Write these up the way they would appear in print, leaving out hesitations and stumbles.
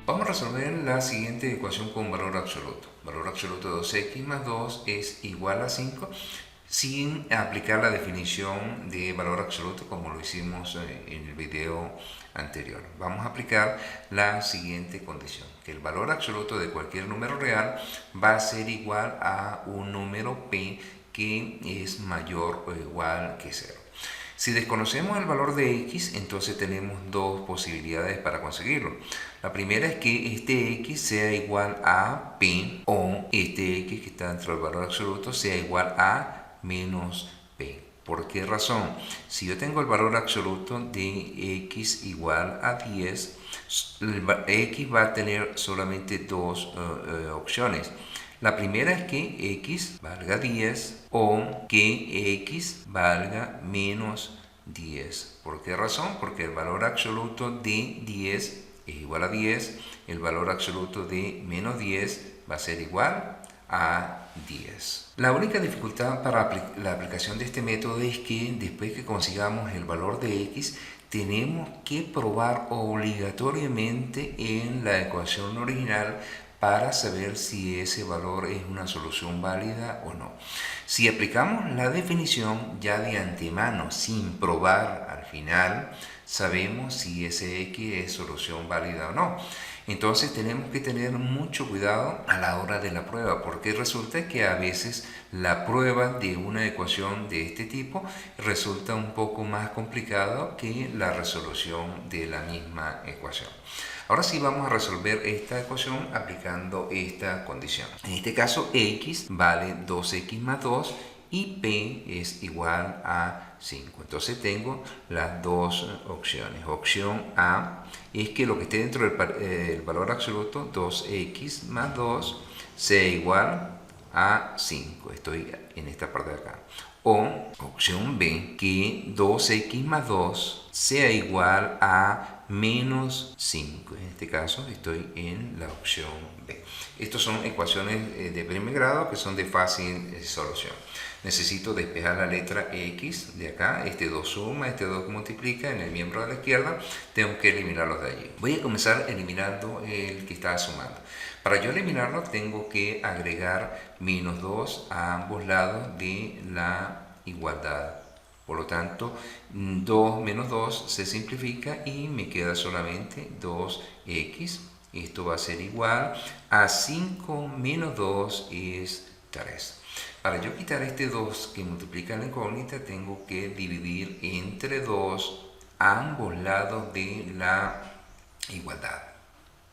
Vamos a resolver la siguiente ecuación con valor absoluto. Valor absoluto de 2x más 2 es igual a 5 sin aplicar la definición de valor absoluto como lo hicimos en el video anterior. Vamos a aplicar la siguiente condición, que el valor absoluto de cualquier número real va a ser igual a un número p que es mayor o igual que 0. Si desconocemos el valor de x, entonces tenemos dos posibilidades para conseguirlo. La primera es que este x sea igual a p o este x que está dentro del valor absoluto sea igual a menos p. ¿Por qué razón? Si yo tengo el valor absoluto de x igual a 10, x va a tener solamente dos opciones. La primera es que x valga 10 o que x valga menos 10. ¿Por qué razón? Porque el valor absoluto de 10 es igual a 10, el valor absoluto de menos 10 va a ser igual a 10. La única dificultad para la aplicación de este método es que después que consigamos el valor de x, tenemos que probar obligatoriamente en la ecuación original para saber si ese valor es una solución válida o no. Si aplicamos la definición ya de antemano sin probar al final, sabemos si ese x es solución válida o no. Entonces tenemos que tener mucho cuidado a la hora de la prueba, porque resulta que a veces la prueba de una ecuación de este tipo resulta un poco más complicado que la resolución de la misma ecuación. Ahora sí vamos a resolver esta ecuación aplicando esta condición. En este caso x vale 2x más 2 y p es igual a 5. Entonces tengo las dos opciones. Opción A es que lo que esté dentro del valor absoluto, 2x más 2, sea igual a 5. Estoy en esta parte de acá. O opción B, que 2x más 2 sea igual a menos 5. En este caso estoy en la opción B. Estas son ecuaciones de primer grado que son de fácil solución. Necesito despejar la letra x de acá. Este 2 suma, este 2 multiplica en el miembro de la izquierda. Tengo que eliminarlos de allí. Voy a comenzar eliminando el que está sumando. Para yo eliminarlo tengo que agregar menos 2 a ambos lados de la igualdad. Por lo tanto, 2 menos 2 se simplifica y me queda solamente 2x. Esto va a ser igual a 5 menos 2 es 3. Para yo quitar este 2 que multiplica la incógnita, tengo que dividir entre 2 ambos lados de la igualdad.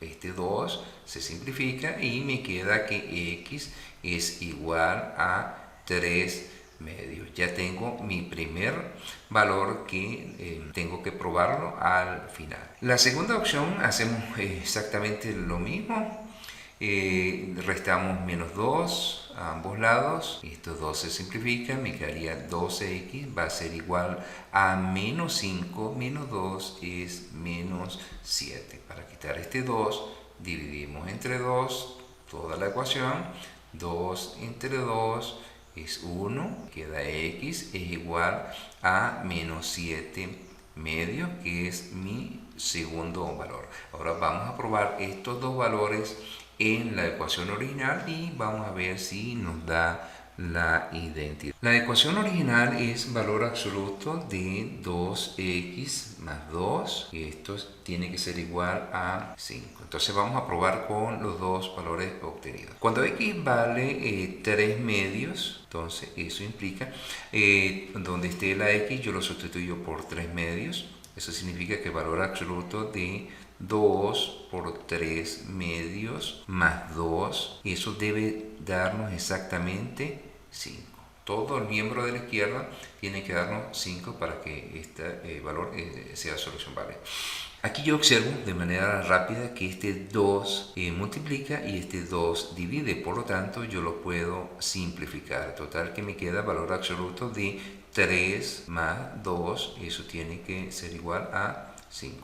Este 2 se simplifica y me queda que x es igual a 3 medios. Ya tengo mi primer valor que tengo que probarlo al final. La segunda opción hacemos exactamente lo mismo. Restamos menos 2 a ambos lados. Estos 2 se simplifican, me quedaría 12x, va a ser igual a menos 5, menos 2 es menos 7. Para quitar este 2, dividimos entre 2 toda la ecuación. 2 entre 2 es 1, queda x es igual a menos 7 medios, que es mi segundo valor. Ahora vamos a probar estos dos valores en la ecuación original y vamos a ver si nos da la identidad. La ecuación original es valor absoluto de 2x más 2 y esto tiene que ser igual a 5. Entonces vamos a probar con los dos valores obtenidos. Cuando x vale 3 medios, entonces eso implica donde esté la x yo lo sustituyo por 3 medios. Eso significa que el valor absoluto de 2 por 3 medios más 2, eso debe darnos exactamente 5. Todo el miembro de la izquierda tiene que darnos 5 para que este valor sea solución válida. Aquí yo observo de manera rápida que este 2 multiplica y este 2 divide, por lo tanto yo lo puedo simplificar. Total que me queda valor absoluto de 3 más 2, eso tiene que ser igual a 5.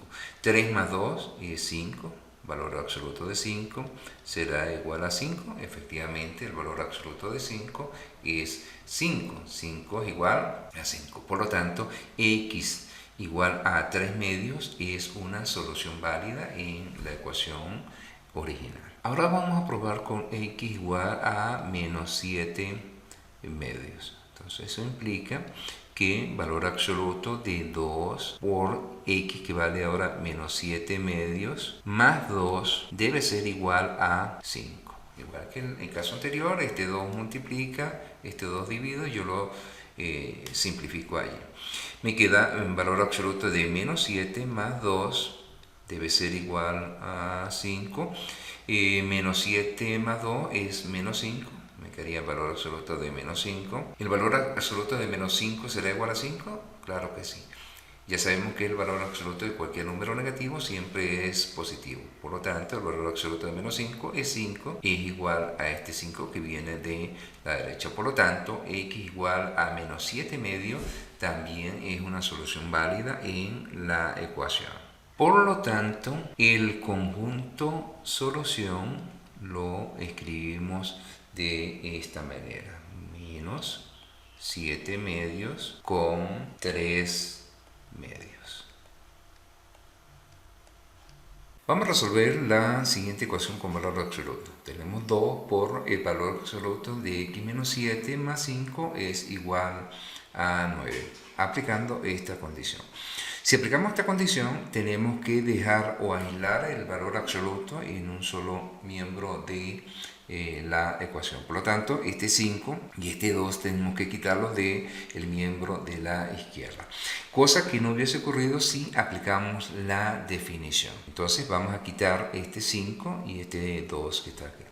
3 más 2 es 5, valor absoluto de 5 será igual a 5. Efectivamente, el valor absoluto de 5 es 5. 5 es igual a 5. Por lo tanto, x igual a 3 medios es una solución válida en la ecuación original. Ahora vamos a probar con x igual a menos 7 medios. Entonces eso implica que valor absoluto de 2 por x, que vale ahora menos 7 medios, más 2 debe ser igual a 5. Igual que en el caso anterior, este 2 multiplica, este 2 divide, yo lo simplifico allí. Me queda un valor absoluto de menos 7 más 2 debe ser igual a 5. Menos 7 más 2 es menos 5. Me quedaría el valor absoluto de menos 5. ¿El valor absoluto de menos 5 será igual a 5? Claro que sí. Ya sabemos que el valor absoluto de cualquier número negativo siempre es positivo. Por lo tanto, el valor absoluto de menos 5 es 5. Es igual a este 5 que viene de la derecha. Por lo tanto, x igual a menos 7 medios también es una solución válida en la ecuación. Por lo tanto, el conjunto solución lo escribimos de esta manera. Menos 7 medios con 3 medios. Vamos a resolver la siguiente ecuación con valor absoluto. Tenemos 2 por el valor absoluto de x menos 7 más 5 es igual a 9, aplicando esta condición. Si aplicamos esta condición, tenemos que dejar o aislar el valor absoluto en un solo miembro de la ecuación. Por lo tanto, este 5 y este 2 tenemos que quitarlos del miembro de la izquierda. Cosa que no hubiese ocurrido si aplicamos la definición. Entonces vamos a quitar este 5 y este 2 que está aquí.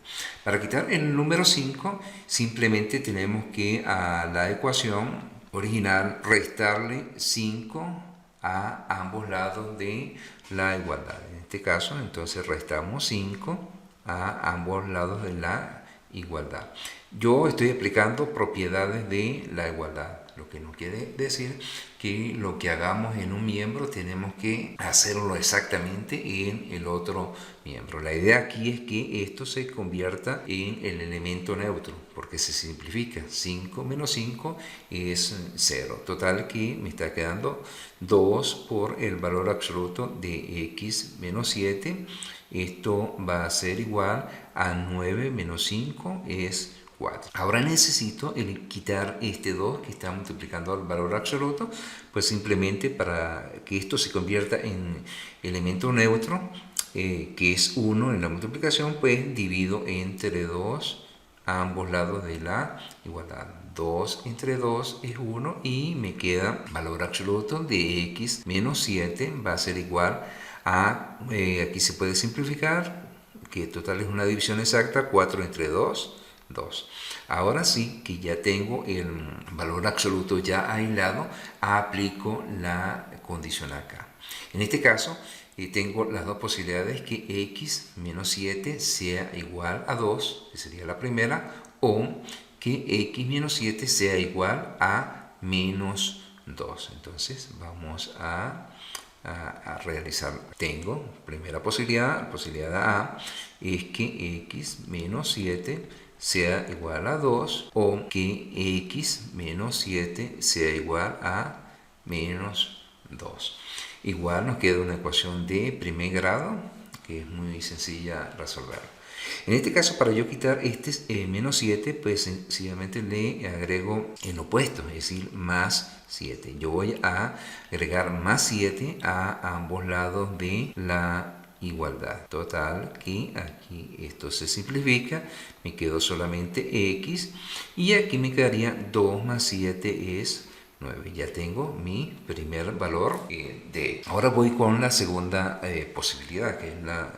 Para quitar el número 5, simplemente tenemos que a la ecuación original restarle 5 a ambos lados de la igualdad. En este caso, entonces restamos 5 a ambos lados de la igualdad. Yo estoy aplicando propiedades de la igualdad, lo que no quiere decir que lo que hagamos en un miembro tenemos que hacerlo exactamente en el otro miembro. La idea aquí es que esto se convierta en el elemento neutro, porque se simplifica. 5 menos 5 es 0. Total que me está quedando 2 por el valor absoluto de x menos 7. Esto va a ser igual a 9 menos 5 es 4. Ahora necesito quitar este 2 que está multiplicando el valor absoluto, pues simplemente para que esto se convierta en elemento neutro, que es 1 en la multiplicación, pues divido entre 2 a ambos lados de la igualdad. 2 entre 2 es 1 y me queda valor absoluto de x menos 7 va a ser igual a, aquí se puede simplificar, que total es una división exacta, 4 entre 2, 2. Ahora sí que ya tengo el valor absoluto ya aislado, aplico la condición acá. En este caso tengo las dos posibilidades, que x menos 7 sea igual a 2, que sería la primera, o que x menos 7 sea igual a menos 2. Entonces vamos a realizar. Tengo primera posibilidad A es que x menos 7 sea igual a 2 o que x menos 7 sea igual a menos 2. Igual nos queda una ecuación de primer grado que es muy sencilla resolver. En este caso, para yo quitar este menos 7, pues sencillamente le agrego el opuesto, es decir, más 7. Yo voy a agregar más 7 a ambos lados de la igualdad. Total, que aquí esto se simplifica, me quedó solamente x y aquí me quedaría 2 más 7 es 9. Ya tengo mi primer valor de. Ahora voy con la segunda posibilidad, que es la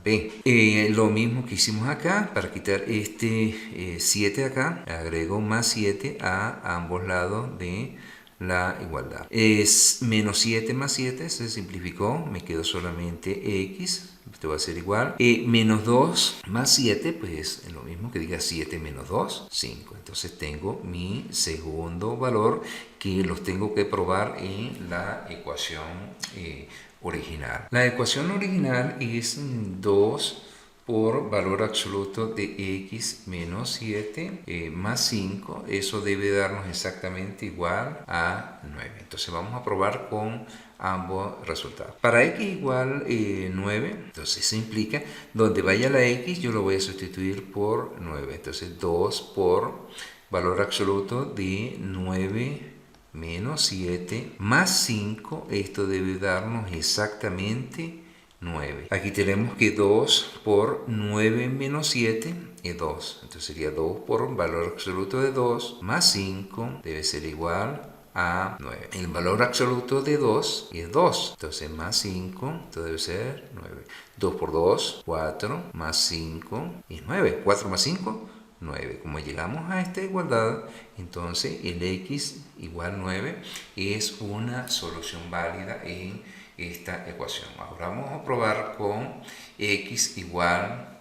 B. Lo mismo que hicimos acá, para quitar este 7 acá, agrego más 7 a ambos lados de la igualdad. Es menos 7 más 7, se simplificó, me quedó solamente x, esto va a ser igual. Menos 2 más 7, pues es lo mismo que diga 7 menos 2, 5. Entonces tengo mi segundo valor, que los tengo que probar en la ecuación original. La ecuación original es 2 por valor absoluto de x menos 7 más 5. Eso debe darnos exactamente igual a 9. Entonces vamos a probar con ambos resultados. Para x igual 9, entonces eso implica donde vaya la x yo lo voy a sustituir por 9. Entonces 2 por valor absoluto de 9 menos 7 más 5. Esto debe darnos exactamente 9. Aquí tenemos que 2 por 9 menos 7 es 2. Entonces sería 2 por valor absoluto de 2 más 5 debe ser igual a 9. El valor absoluto de 2 es 2. Entonces más 5, esto debe ser 9. 2 por 2, 4, más 5 es 9. 4 más 5, 9. Como llegamos a esta igualdad, entonces el x igual 9 es una solución válida en esta ecuación. Ahora vamos a probar con x igual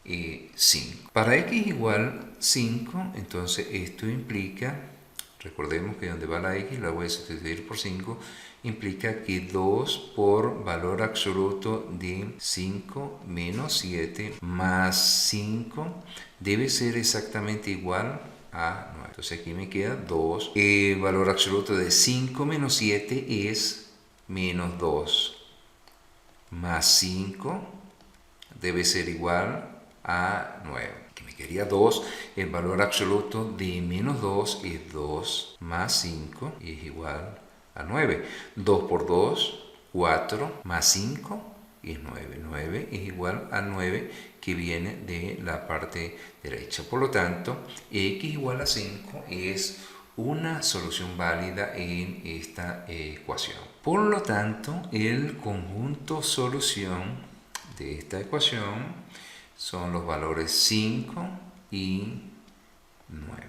5. Para x igual 5, entonces esto implica, recordemos que donde va la x la voy a sustituir por 5, implica que 2 por valor absoluto de 5 menos 7 más 5 debe ser exactamente igual a 9. Entonces aquí me queda 2. El valor absoluto de 5 menos 7 es menos 2 más 5 debe ser igual a 9. Aquí me quedaría 2. El valor absoluto de menos 2 es 2 más 5 y es igual a 9. 2 por 2, 4 más 5 es 9. 9 es igual a 9 que viene de la parte derecha. Por lo tanto, x igual a 5 es una solución válida en esta ecuación. Por lo tanto, el conjunto solución de esta ecuación son los valores 5 y 9.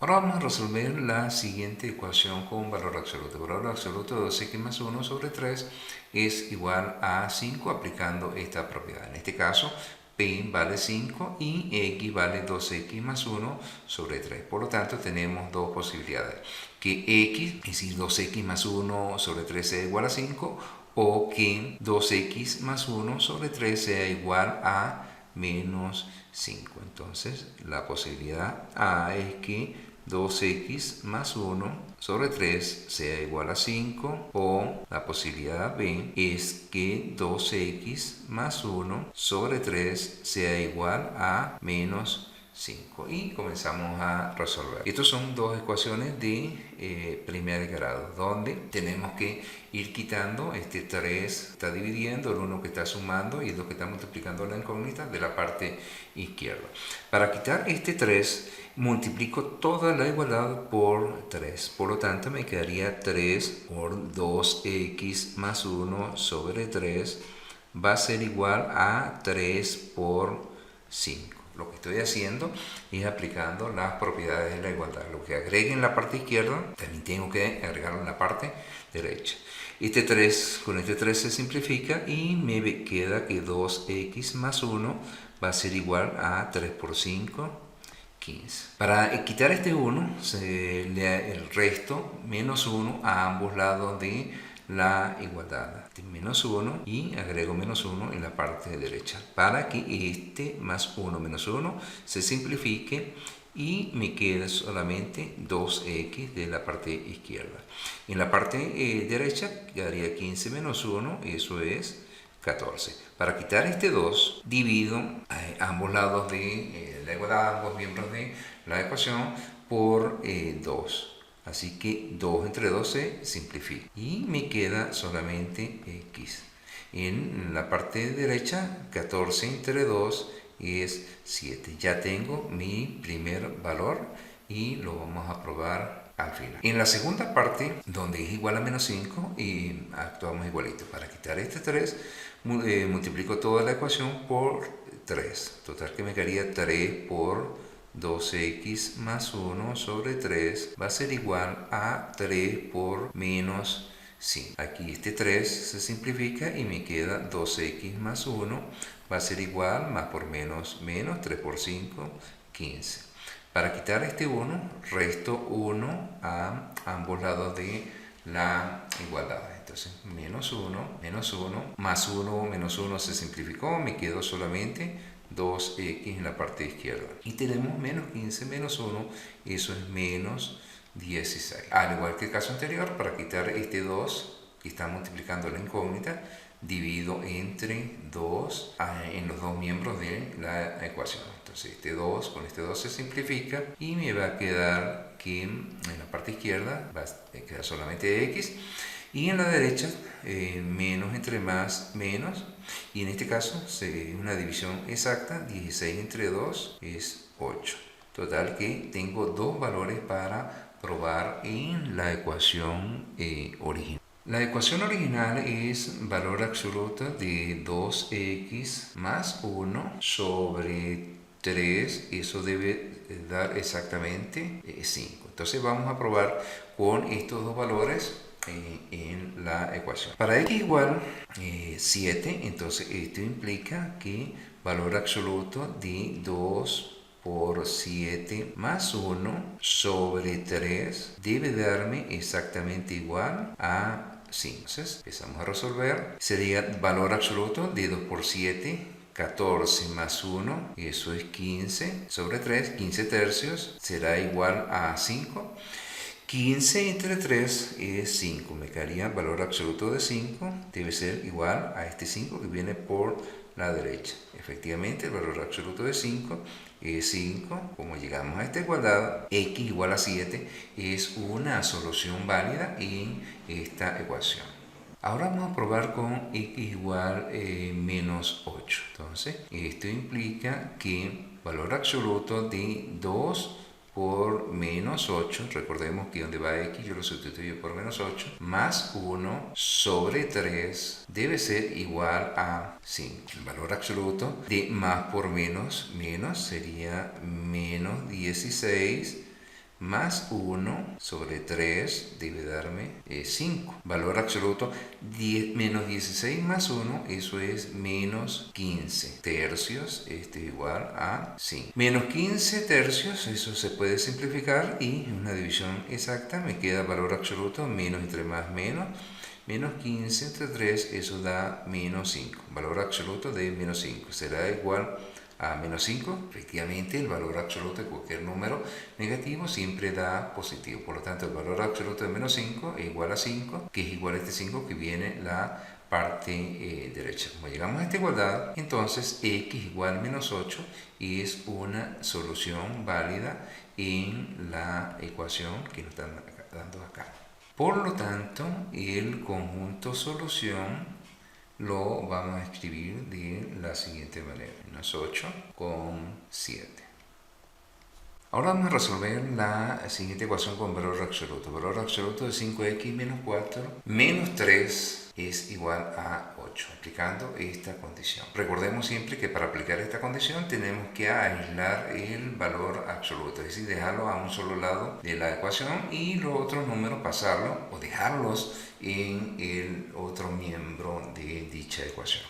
Ahora vamos a resolver la siguiente ecuación con valor absoluto. El valor absoluto de 2x más 1 sobre 3 es igual a 5 aplicando esta propiedad. En este caso, p vale 5 y x vale 2x más 1 sobre 3. Por lo tanto, tenemos dos posibilidades. Que x, es decir, 2x más 1 sobre 3 sea igual a 5 o que 2x más 1 sobre 3 sea igual a menos 5. Entonces, la posibilidad A es que 2x más 1 sobre 3 sea igual a 5, o la posibilidad B es que 2x más 1 sobre 3 sea igual a menos 5. Y comenzamos a resolver. Estas son dos ecuaciones de primer grado, donde tenemos que ir quitando este 3 está dividiendo, el 1 que está sumando y el 2 que está multiplicando la incógnita de la parte izquierda. Para quitar este 3, multiplico toda la igualdad por 3. Por lo tanto, me quedaría 3 por 2x más 1 sobre 3 va a ser igual a 3 por 5. Lo que estoy haciendo es aplicando las propiedades de la igualdad. Lo que agregue en la parte izquierda, también tengo que agregarlo en la parte derecha. Este 3 con este 3 se simplifica y me queda que 2x más 1 va a ser igual a 3 por 5, 15. Para quitar este 1, el resto menos 1 a ambos lados de la igualdad. Menos 1 y agrego menos 1 en la parte derecha para que este más 1 menos 1 se simplifique y me quede solamente 2x de la parte izquierda. En la parte derecha quedaría 15 menos 1, eso es 14. Para quitar este 2, divido ambos lados de la igualdad, ambos miembros de la ecuación por 2. Así que 2 entre 2 se simplifica y me queda solamente x. En la parte derecha, 14 entre 2 es 7. Ya tengo mi primer valor y lo vamos a probar al final. En la segunda parte, donde es igual a menos 5, y actuamos igualito. Para quitar este 3, multiplico toda la ecuación por 3. Total que me quedaría 3 por 2x más 1 sobre 3 va a ser igual a 3 por menos 5. Aquí este 3 se simplifica y me queda 2x más 1 va a ser igual, más por menos, menos 3 por 5, 15. Para quitar este 1, resto 1 a ambos lados de la igualdad. Entonces, menos 1, más 1, menos 1 se simplificó, me quedó solamente 2x en la parte izquierda. Y tenemos menos 15 menos 1, eso es menos 16. Al igual que el caso anterior, para quitar este 2 que está multiplicando la incógnita, divido entre 2 en los dos miembros de la ecuación. Entonces este 2 con este 2 se simplifica y me va a quedar que en la parte izquierda va a quedar solamente x y en la derecha menos entre más menos, y en este caso es una división exacta. 16 entre 2 es 8. Total que tengo dos valores para probar en la ecuación original. La ecuación original es valor absoluto de 2x más 1 sobre 3, eso debe dar exactamente 5. Entonces vamos a probar con estos dos valores en la ecuación. Para x igual 7, entonces esto implica que valor absoluto de 2 por 7 más 1 sobre 3 debe darme exactamente igual a 5. Entonces empezamos a resolver. Sería valor absoluto de 2 por 7, 14 más 1, eso es 15 sobre 3, 15 tercios, será igual a 5. 15 entre 3 es 5, me quedaría valor absoluto de 5, debe ser igual a este 5 que viene por la derecha. Efectivamente, el valor absoluto de 5 es 5. Como llegamos a esta igualdad, x igual a 7 es una solución válida en esta ecuación. Ahora vamos a probar con x igual menos 8. Entonces, esto implica que valor absoluto de 2 por menos 8, recordemos que donde va x yo lo sustituyo por menos 8, más 1 sobre 3 debe ser igual a 5. El valor absoluto de más por menos, sería menos 16 más 1 sobre 3 debe darme 5. Valor absoluto menos 16 más 1, eso es menos 15 tercios, esto es igual a 5. Menos 15 tercios, eso se puede simplificar y en una división exacta me queda valor absoluto menos entre más menos. Menos 15 entre 3, eso da menos 5. Valor absoluto de menos 5 será igual a menos 5. Efectivamente, el valor absoluto de cualquier número negativo siempre da positivo. Por lo tanto, el valor absoluto de menos 5 es igual a 5, que es igual a este 5 que viene la parte derecha. Como llegamos a esta igualdad, entonces x igual a menos 8 es una solución válida en la ecuación que nos están dando acá. Por lo tanto, el conjunto solución lo vamos a escribir de la siguiente manera: menos 8 con 7. Ahora vamos a resolver la siguiente ecuación con valor absoluto. Valor absoluto de 5x menos 4 menos 3 es igual a 8, aplicando esta condición. Recordemos siempre que para aplicar esta condición tenemos que aislar el valor absoluto, es decir, dejarlo a un solo lado de la ecuación y los otros números pasarlos o dejarlos en el otro miembro de dicha ecuación.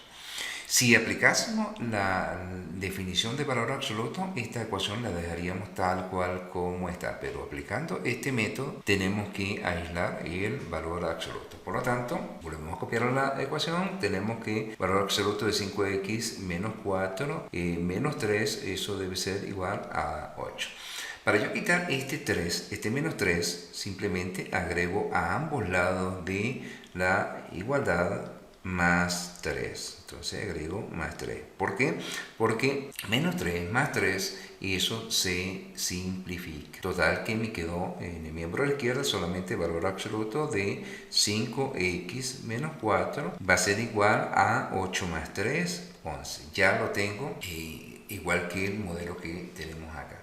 Si aplicásemos la definición de valor absoluto, esta ecuación la dejaríamos tal cual como está, pero aplicando este método tenemos que aislar el valor absoluto. Por lo tanto, volvemos a copiar la ecuación, tenemos que valor absoluto de 5x menos 4 menos 3, eso debe ser igual a 8. Para yo quitar este menos 3, simplemente agrego a ambos lados de la igualdad más 3. Entonces agrego más 3. ¿Por qué? Porque menos 3 más 3, y eso se simplifica. Total que me quedó en el miembro de la izquierda solamente valor absoluto de 5x menos 4 va a ser igual a 8 más 3, 11. Ya lo tengo igual que el modelo que tenemos acá.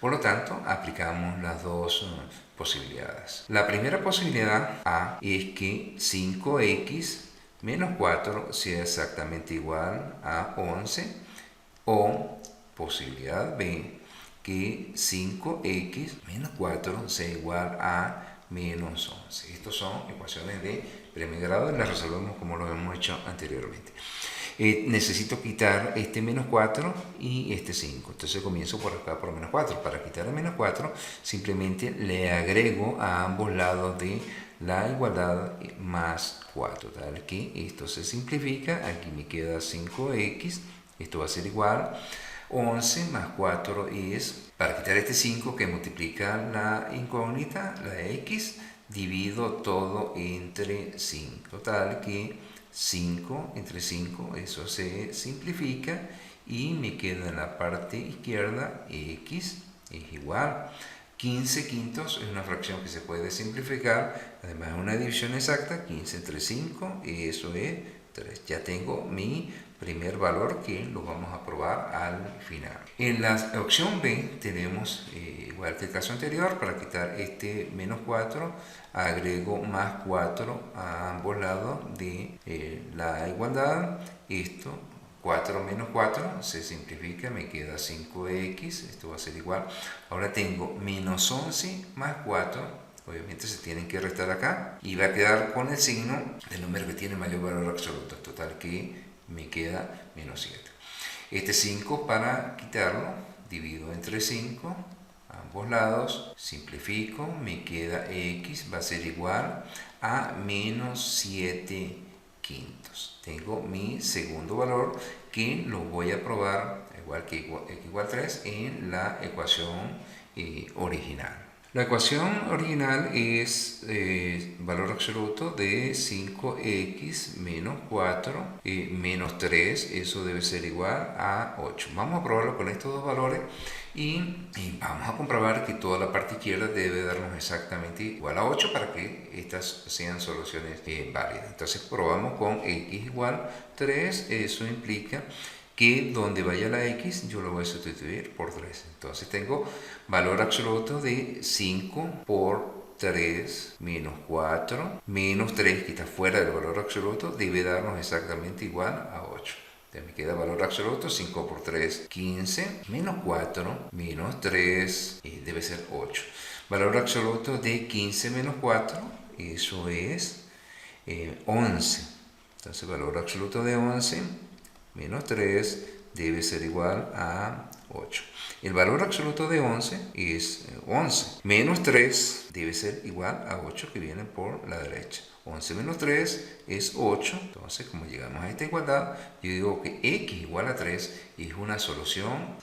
Por lo tanto, aplicamos las dos posibilidades. La primera posibilidad A es que 5x menos 4 sea exactamente igual a 11, o posibilidad B, que 5x menos 4 sea igual a menos 11. Estas son ecuaciones de primer grado y las resolvemos como lo hemos hecho anteriormente. Necesito quitar este menos 4 y este 5. Entonces comienzo por acá por menos 4. Para quitar el menos 4, simplemente le agrego a ambos lados de la igualdad más 4, tal que esto se simplifica. Aquí me queda 5x, esto va a ser igual 11 más 4 es, para quitar este 5 que multiplica la incógnita, la x, divido todo entre 5, total que 5 entre 5, eso se simplifica y me queda en la parte izquierda x es igual 15 quintos, es una fracción que se puede simplificar, además es una división exacta, 15 entre 5, eso es 3. Ya tengo mi primer valor que lo vamos a probar al final. En la opción B tenemos, igual que el caso anterior, para quitar este menos 4, agrego más 4 a ambos lados de la igualdad. Esto 4 menos 4 se simplifica, me queda 5x, esto va a ser igual. Ahora tengo menos 11 más 4, obviamente se tienen que restar acá, y va a quedar con el signo del número que tiene mayor valor absoluto, total que me queda menos 7. Este 5 para quitarlo, divido entre 5, ambos lados, simplifico, me queda x, va a ser igual a menos 7 quintos. Tengo mi segundo valor que lo voy a probar igual que igual 3 en la ecuación original. La ecuación original es valor absoluto de 5x menos 4 menos 3, eso debe ser igual a 8. Vamos a probarlo con estos dos valores y vamos a comprobar que toda la parte izquierda debe darnos exactamente igual a 8 para que estas sean soluciones válidas. Entonces probamos con x igual 3, eso implica que donde vaya la x yo lo voy a sustituir por 3. Entonces tengo valor absoluto de 5 por 3 menos 4 menos 3 que está fuera del valor absoluto debe darnos exactamente igual a 8. Entonces me queda valor absoluto 5 por 3, 15, menos 4 menos 3 debe ser 8. Valor absoluto de 15 menos 4, eso es 11. Entonces valor absoluto de 11 menos 3 debe ser igual a 8. El valor absoluto de 11 es 11. Menos 3 debe ser igual a 8 que viene por la derecha. 11 menos 3 es 8. Entonces, como llegamos a esta igualdad, yo digo que x igual a 3 es una solución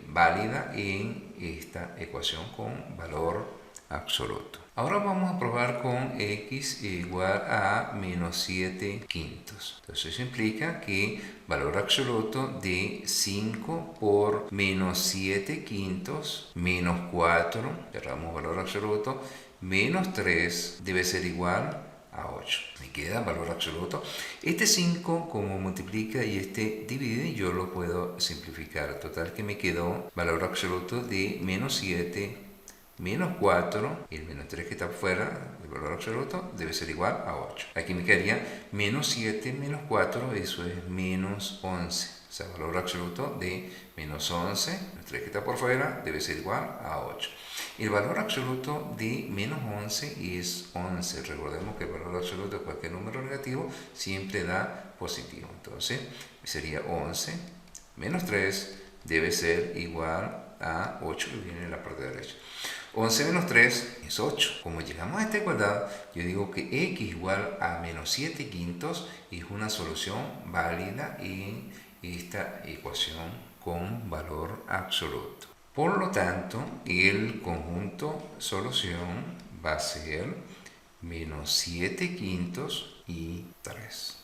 válida en esta ecuación con valor absoluto. Ahora vamos a probar con x igual a menos 7 quintos. Entonces eso implica que valor absoluto de 5 por menos 7 quintos menos 4, cerramos valor absoluto, menos 3 debe ser igual a 8. Me queda valor absoluto. Este 5 como multiplica y este divide, yo lo puedo simplificar. Total que me quedó valor absoluto de menos 7 menos 4, y el menos 3 que está fuera del valor absoluto debe ser igual a 8. Aquí me quedaría menos 7 menos 4, eso es menos 11. O sea, valor absoluto de menos 11, el 3 que está por fuera, debe ser igual a 8. El valor absoluto de menos 11 es 11. Recordemos que el valor absoluto de cualquier número negativo siempre da positivo. Entonces, sería 11 menos 3 debe ser igual a 8, que viene en la parte derecha. 11 menos 3 es 8. Como llegamos a esta igualdad, yo digo que x igual a menos 7 quintos es una solución válida en esta ecuación con valor absoluto. Por lo tanto, el conjunto solución va a ser menos 7 quintos y 3.